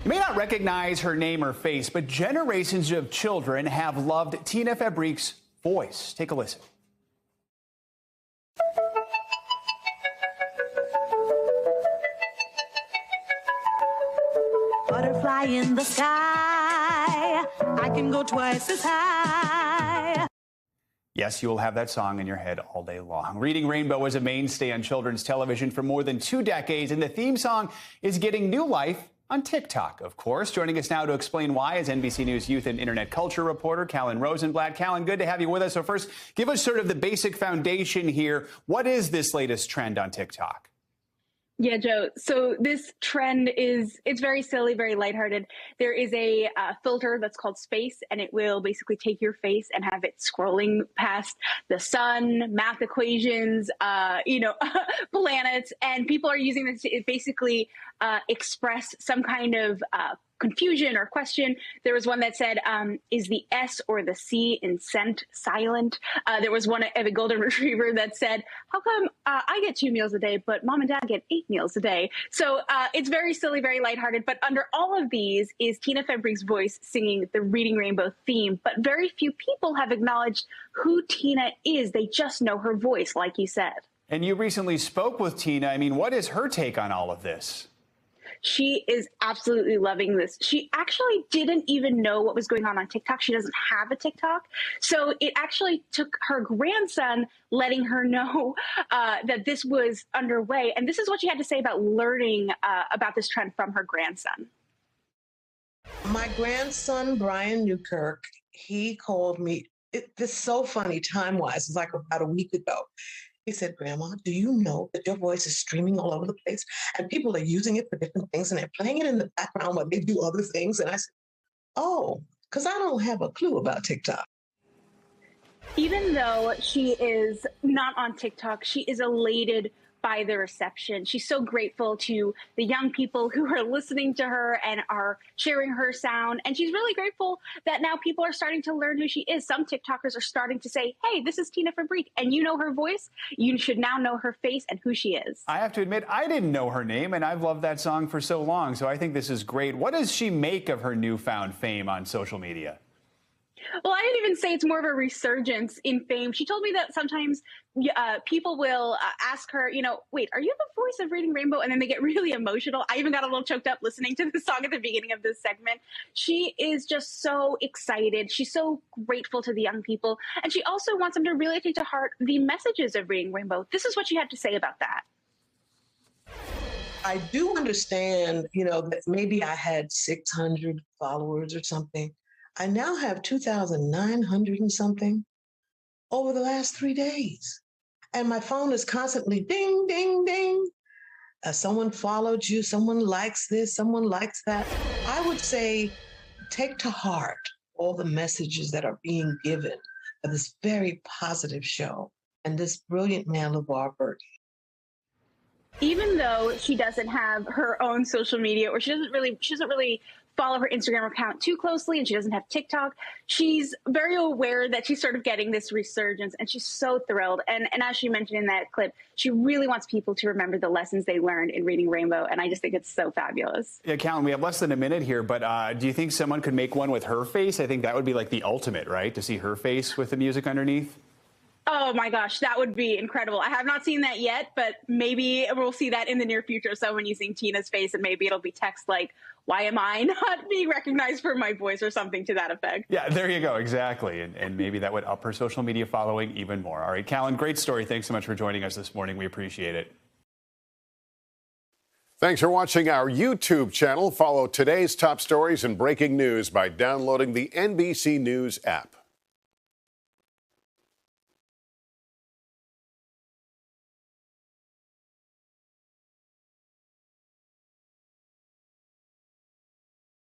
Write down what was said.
You may not recognize her name or face, but generations of children have loved Tina Fabric's voice. Take a listen. Butterfly in the sky, I can go twice as high. Yes, you will have that song in your head all day long. Reading Rainbow was a mainstay on children's television for more than 2 decades, and the theme song is getting new life on TikTok, of course. Joining us now to explain why is NBC News youth and internet culture reporter Callan Rosenblatt. Callan, good to have you with us. So first, give us sort of the basic foundation here. What is this latest trend on TikTok? Yeah, Joe. So this trend it's very silly, very lighthearted. There is a filter that's called Space, and it will basically take your face and have it scrolling past the sun, math equations, planets, and people are using this to basically express some kind of confusion or question. There was one that said, is the S or the C in scent silent? There was one of a golden retriever that said, how come I get 2 meals a day, but mom and dad get 8 meals a day? So it's very silly, very lighthearted. But under all of these is Tina Fabric's voice singing the Reading Rainbow theme. But very few people have acknowledged who Tina is. They just know her voice, like you said. And you recently spoke with Tina. I mean, what is her take on all of this? She is absolutely loving this. She actually didn't even know what was going on TikTok. She doesn't have a TikTok. So it actually took her grandson letting her know that this was underway. And this is what she had to say about learning about this trend from her grandson. My grandson, Brian Newkirk, he called me. This is so funny time-wise. It's like about a week ago. He said, Grandma, do you know that your voice is streaming all over the place and people are using it for different things and they're playing it in the background while they do other things? And I said, oh, because I don't have a clue about TikTok. Even though she is not on TikTok, she is elated by the reception. She's so grateful to the young people who are listening to her and are sharing her sound. And she's really grateful that now people are starting to learn who she is. Some TikTokers are starting to say, hey, this is Tina Fabric, and you know her voice. You should now know her face and who she is. I have to admit, I didn't know her name, and I've loved that song for so long. So I think this is great. What does she make of her newfound fame on social media? Well, I didn't even say it's more of a resurgence in fame. She told me that sometimes people will ask her, wait, are you the voice of Reading Rainbow? And then they get really emotional. I even got a little choked up listening to the song at the beginning of this segment. She is just so excited. She's so grateful to the young people. And she also wants them to really take to heart the messages of Reading Rainbow. This is what she had to say about that. I do understand, that maybe I had 600 followers or something. I now have 2,900 and something over the last 3 days. And my phone is constantly ding, ding, ding. Someone followed you, someone likes this, someone likes that. I would say take to heart all the messages that are being given for this very positive show and this brilliant man, LeVar Burton. Even though she doesn't have her own social media, or she doesn't really follow her Instagram account too closely, and she doesn't have TikTok, she's very aware that she's sort of getting this resurgence, and she's so thrilled. And as she mentioned in that clip, she really wants people to remember the lessons they learned in Reading Rainbow, and I just think it's so fabulous. Yeah, Callan, we have less than a minute here, but do you think someone could make one with her face? I think that would be like the ultimate, right? To see her face with the music underneath? Oh my gosh, that would be incredible. I have not seen that yet, but maybe we'll see that in the near future. Someone using Tina's face, and maybe it'll be text like, why am I not being recognized for my voice, or something to that effect. Yeah, there you go. Exactly. And maybe that would up her social media following even more. All right, Callan, great story. Thanks so much for joining us this morning. We appreciate it. Thanks for watching our YouTube channel. Follow today's top stories and breaking news by downloading the NBC News app.